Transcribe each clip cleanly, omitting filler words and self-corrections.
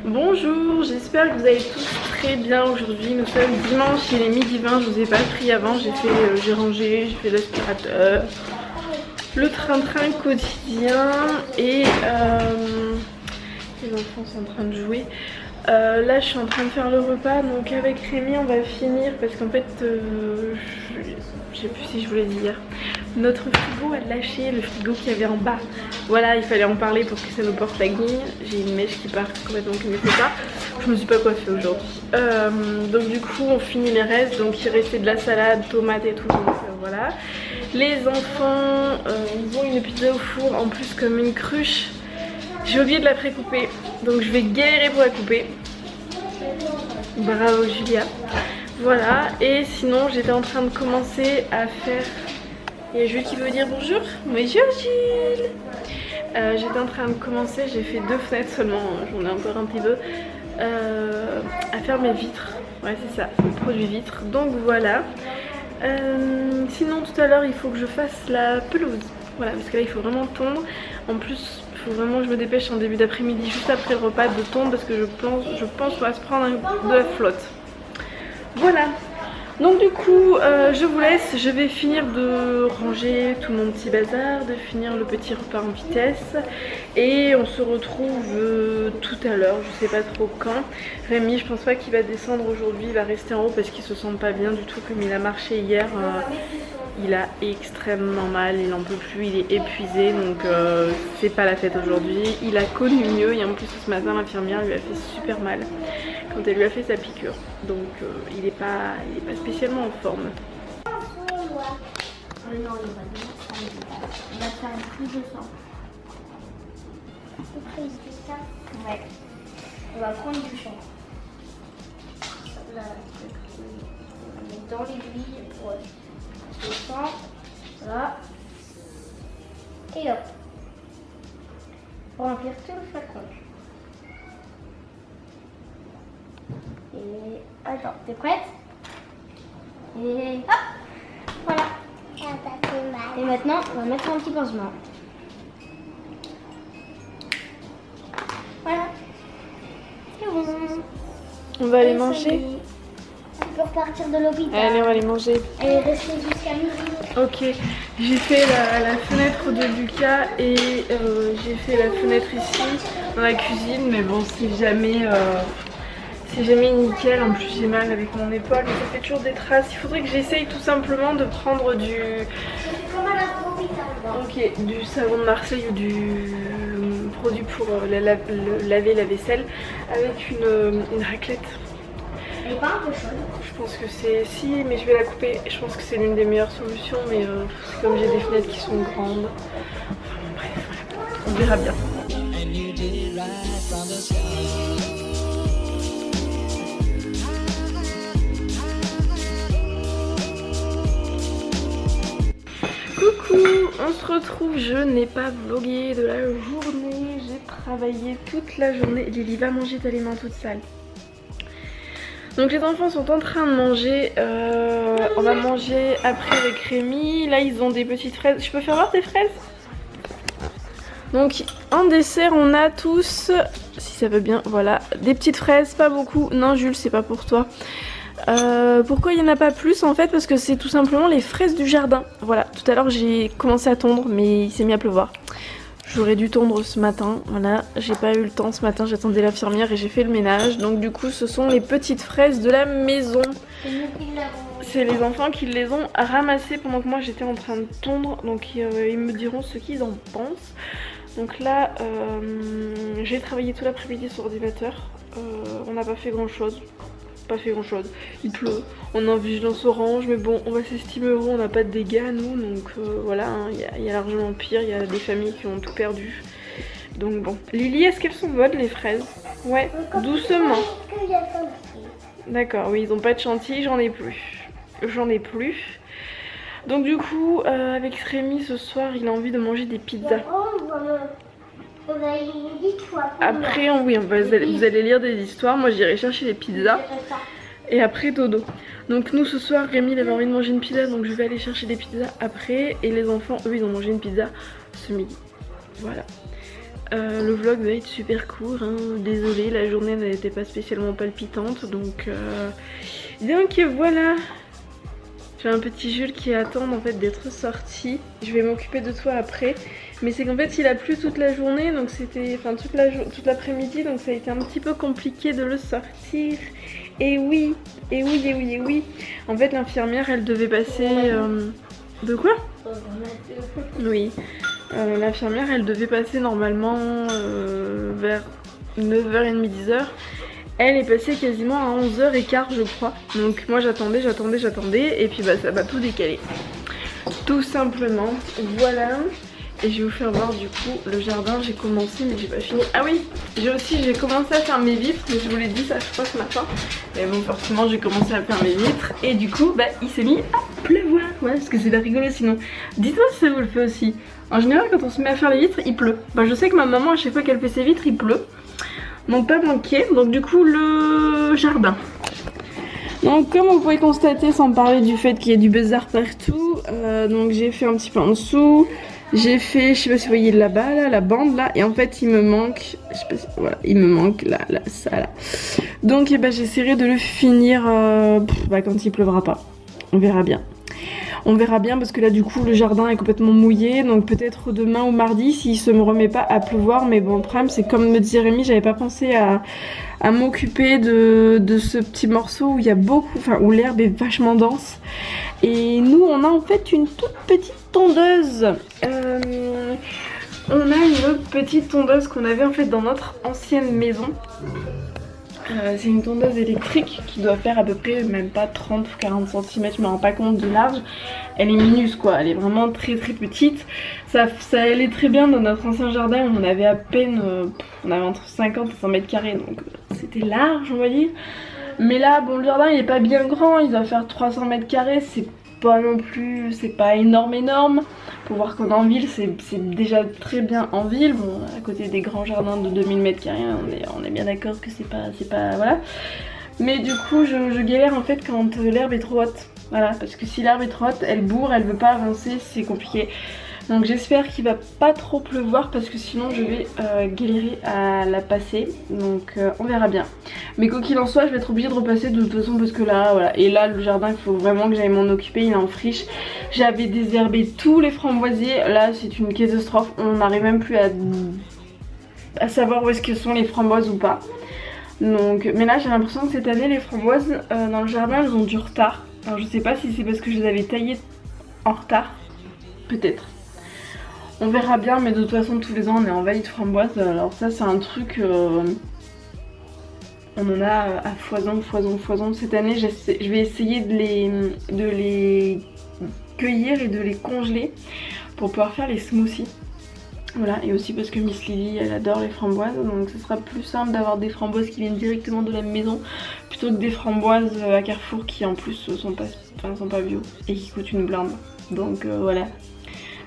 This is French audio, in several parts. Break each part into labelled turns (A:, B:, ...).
A: Bonjour, j'espère que vous allez tous très bien aujourd'hui. Nous sommes dimanche, il est midi 20, je vous ai pas pris avant, j'ai rangé, j'ai fait l'aspirateur, le train-train quotidien et les enfants sont en train de jouer. Là je suis en train de faire le repas, donc avec Rémi on va finir parce qu'en fait je sais plus si je vous l'ai dit hier, notre frigo a lâché, le frigo qu'il y avait en bas. Voilà, il fallait en parler pour que ça nous porte la guigne. J'ai une mèche qui part complètement comme il faut pas. Je me suis pas coiffée aujourd'hui. Donc du coup on finit les restes, donc il restait de la salade, tomates et tout, donc voilà. Les enfants ils ont une pizza au four en plus comme une cruche. J'ai oublié de la pré-couper, donc je vais galérer pour la couper. Bravo Julia. Voilà, et sinon j'étais en train de commencer à faire... Il y a Jules qui veut dire bonjour. Bonjour Jules. J'étais en train de commencer, j'ai fait 2 fenêtres seulement, j'en ai encore un petit peu, à faire mes vitres. Ouais c'est ça, c'est le produit vitre, donc voilà. Sinon tout à l'heure il faut que je fasse la pelouse. Voilà, parce que là il faut vraiment tondre. En plus il faut vraiment que je me dépêche en début d'après-midi, juste après le repas, de tondre parce que je pense qu'on va se prendre de la flotte. Voilà. Donc du coup je vous laisse, je vais finir de ranger tout mon petit bazar, de finir le petit repas en vitesse et on se retrouve tout à l'heure, je sais pas trop quand. Rémi je pense pas qu'il va descendre aujourd'hui, il va rester en haut parce qu'il se sent pas bien du tout, comme il a marché hier. Il a extrêmement mal, il en peut plus, il est épuisé, donc c'est pas la fête aujourd'hui. Il a connu mieux et en plus ce matin l'infirmière lui a fait super mal quand elle lui a fait sa piqûre, donc il est pas spécialement en forme.
B: Non, il va faire une prise de sang. Une prise de sang? Ouais. On va prendre du sang. Là, on va mettre dans l'aiguille pour le sang. Là. Et hop. Pour remplir tout le flacon. Et attends, t'es prête? Et hop! Voilà. Et maintenant, on va mettre un petit pansement. Voilà. C'est bon.
A: On va aller manger.
B: On peut repartir de l'hôpital.
A: Allez, on va aller manger.
B: Et rester jusqu'à midi.
A: Ok, j'ai fait la fenêtre de Lucas et j'ai fait la fenêtre ici dans la cuisine, mais bon, c'est jamais nickel. En plus j'ai mal avec mon épaule, ça fait toujours des traces. Il faudrait que j'essaye tout simplement de prendre du savon de Marseille ou du produit pour laver la vaisselle avec une raclette.
B: Elle est pas un peu chaude?
A: Je pense que c'est... Si, mais je vais la couper. Je pense que c'est l'une des meilleures solutions, mais comme j'ai des fenêtres qui sont grandes. Enfin bon, bref, voilà. On verra bien. Coucou, on se retrouve, je n'ai pas vlogué de la journée, j'ai travaillé toute la journée. Lily va manger ta mains toute sale. Donc les enfants sont en train de manger, on va manger après avec Rémi. Là ils ont des petites fraises, je peux faire voir tes fraises? Donc en dessert on a tous, si ça veut bien, voilà, des petites fraises, pas beaucoup. Non Jules, c'est pas pour toi. Pourquoi il n'y en a pas plus en fait? Parce que c'est tout simplement les fraises du jardin. Voilà, tout à l'heure j'ai commencé à tondre mais il s'est mis à pleuvoir. J'aurais dû tondre ce matin, voilà, j'ai pas eu le temps ce matin, j'attendais l'infirmière et j'ai fait le ménage. Donc du coup ce sont les petites fraises de la maison. C'est les enfants qui les ont ramassées pendant que moi j'étais en train de tondre. Donc ils me diront ce qu'ils en pensent. Donc là j'ai travaillé tout l'après-midi sur l'ordinateur, on n'a pas fait grand chose. Il pleut, on est en vigilance orange, mais bon on va s'estimer heureux, on n'a pas de dégâts nous, donc voilà, il y a largement pire, il y a des familles qui ont tout perdu, donc bon. Lily, est-ce qu'elles sont bonnes les fraises? Ouais, doucement. D'accord, oui, ils ont pas de chantilly, j'en ai plus. Donc du coup avec Rémi ce soir il a envie de manger des pizzas. Après, oui, vous allez lire des histoires. Moi, j'irai chercher les pizzas. Et après, dodo. Donc, nous, ce soir, Rémi, il avait envie de manger une pizza. Donc, je vais aller chercher des pizzas après. Et les enfants, eux, ils ont mangé une pizza ce midi. Voilà. Le vlog va être super court, hein. Désolée, la journée n'était pas spécialement palpitante, donc voilà. J'ai un petit Jules qui attend en fait d'être sorti. Je vais m'occuper de toi après. Mais c'est qu'en fait il a plu toute la journée, donc c'était, enfin toute l'après-midi, donc ça a été un petit peu compliqué de le sortir. Et oui, et oui, et oui, et oui. En fait l'infirmière elle devait passer... De quoi? Oui. L'infirmière elle devait passer normalement vers 9h30, 10h. Elle est passée quasiment à 11h15 je crois. Donc moi j'attendais et puis bah ça va tout décaler. Tout simplement. Voilà. Et je vais vous faire voir du coup le jardin. J'ai commencé mais j'ai pas fini. Ah oui, j'ai commencé à faire mes vitres. Mais je vous l'ai dit ça je crois ce matin. Mais bon forcément j'ai commencé à faire mes vitres. Et du coup bah il s'est mis à pleuvoir. Ouais parce que c'est pas rigolo sinon. Dites-moi si ça vous le fait aussi. En général quand on se met à faire les vitres il pleut. Bah je sais que ma maman à chaque fois qu'elle fait ses vitres il pleut. Donc pas manqué. Donc du coup le jardin. Donc comme vous pouvez constater sans parler du fait qu'il y ait du bazar partout, donc j'ai fait un petit peu en dessous. J'ai fait, je sais pas si vous voyez là-bas, là, la bande là, et en fait il me manque, je sais pas si, voilà, il me manque là, ça là. Donc eh ben, j'essaierai de le finir quand il pleuvra pas. On verra bien. On verra bien parce que là du coup le jardin est complètement mouillé, donc peut-être demain ou mardi s'il se me remet pas à pleuvoir. Mais bon le problème c'est comme me disait Rémi, j'avais pas pensé à m'occuper de ce petit morceau où il y a beaucoup, enfin où l'herbe est vachement dense. Et nous on a en fait une toute petite tondeuse. On a une petite tondeuse qu'on avait en fait dans notre ancienne maison. C'est une tondeuse électrique qui doit faire à peu près même pas 30 ou 40 cm, je me rends pas compte de large. Elle est minus quoi, elle est vraiment très très petite. Ça allait très bien dans notre ancien jardin où on avait à peine, on avait entre 50 et 100 mètres carrés, donc c'était large on va dire. Mais là bon le jardin il est pas bien grand, il doit faire 300 mètres carrés, c'est pas non plus, c'est pas énorme. Pour voir qu'on est en ville, c'est déjà très bien en ville. Bon, à côté des grands jardins de 2000 mètres carrés, on est bien d'accord que c'est pas, voilà. Mais du coup, je galère en fait quand l'herbe est trop haute. Voilà, parce que si l'herbe est trop haute, elle bourre, elle veut pas avancer, c'est compliqué. Donc j'espère qu'il va pas trop pleuvoir parce que sinon je vais galérer à la passer. Donc on verra bien. Mais quoi qu'il en soit, je vais être obligée de repasser de toute façon parce que là, voilà. Et là, le jardin, il faut vraiment que j'aille m'en occuper, il est en friche. J'avais désherbé tous les framboisiers. Là, c'est une catastrophe. On n'arrive même plus à savoir où est-ce que sont les framboises ou pas. Donc, mais là, j'ai l'impression que cette année, les framboises dans le jardin, elles ont du retard. Alors je sais pas si c'est parce que je les avais taillées en retard. Peut-être. On verra bien, mais de toute façon tous les ans on est envahi de framboises. Alors ça c'est un truc, on en a à foison. Cette année je vais essayer de les cueillir et de les congeler pour pouvoir faire les smoothies. Voilà, et aussi parce que Miss Lily elle adore les framboises, donc ce sera plus simple d'avoir des framboises qui viennent directement de la maison plutôt que des framboises à Carrefour qui en plus sont pas bio et qui coûtent une blinde. Donc voilà.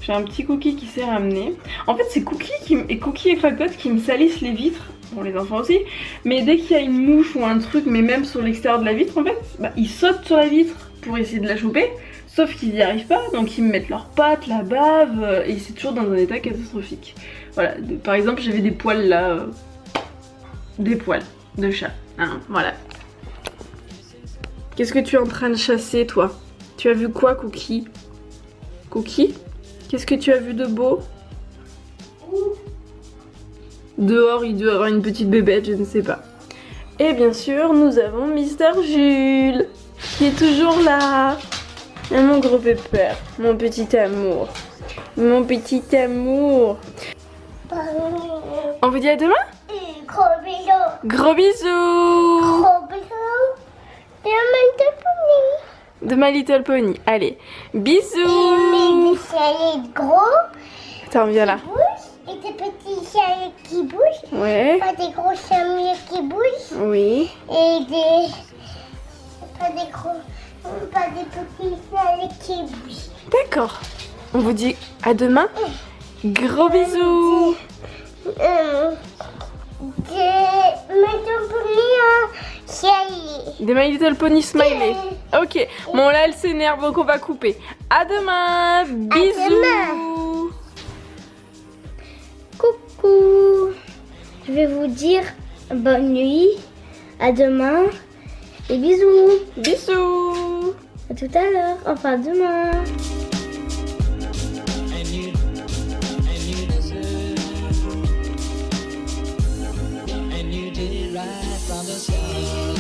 A: J'ai un petit cookie qui s'est ramené. En fait c'est Cookie et Cracotte qui me salissent les vitres. Bon les enfants aussi. Mais dès qu'il y a une mouche ou un truc, mais même sur l'extérieur de la vitre en fait, bah, ils sautent sur la vitre pour essayer de la choper. Sauf qu'ils n'y arrivent pas, donc ils me mettent leurs pattes, la bave, et c'est toujours dans un état catastrophique. Voilà, par exemple j'avais des poils là, des poils de chat, hein, voilà. Qu'est-ce que tu es en train de chasser toi? Tu as vu quoi Cookie? Cookie? Qu'est-ce que tu as vu de beau? Dehors il doit avoir une petite bébête, je ne sais pas. Et bien sûr nous avons Mister Jules, qui est toujours là. Et mon gros pépère, mon petit amour. Mon petit amour. On vous dit à demain?
B: Gros bisous.
A: Gros bisous.
B: Gros bisous. De My Little Pony.
A: De My Little Pony. Allez, bisous.
B: Et mes chiens gros.
A: Attends, viens là.
B: Et des petits chiens qui bougent.
A: Ouais.
B: Pas des gros chiens qui bougent.
A: Oui.
B: Et pas des petits chiens qui bougent.
A: D'accord. On vous dit à demain. Gros bisous. De My Little Pony Smiley. Ok. Bon là elle s'énerve donc on va couper. À demain. Bisous.
B: Coucou. beaucoup. Je vais vous dire bonne nuit, à demain et bisous.
A: Bisous.
B: À tout à l'heure, enfin demain.
C: And you did it right from the start.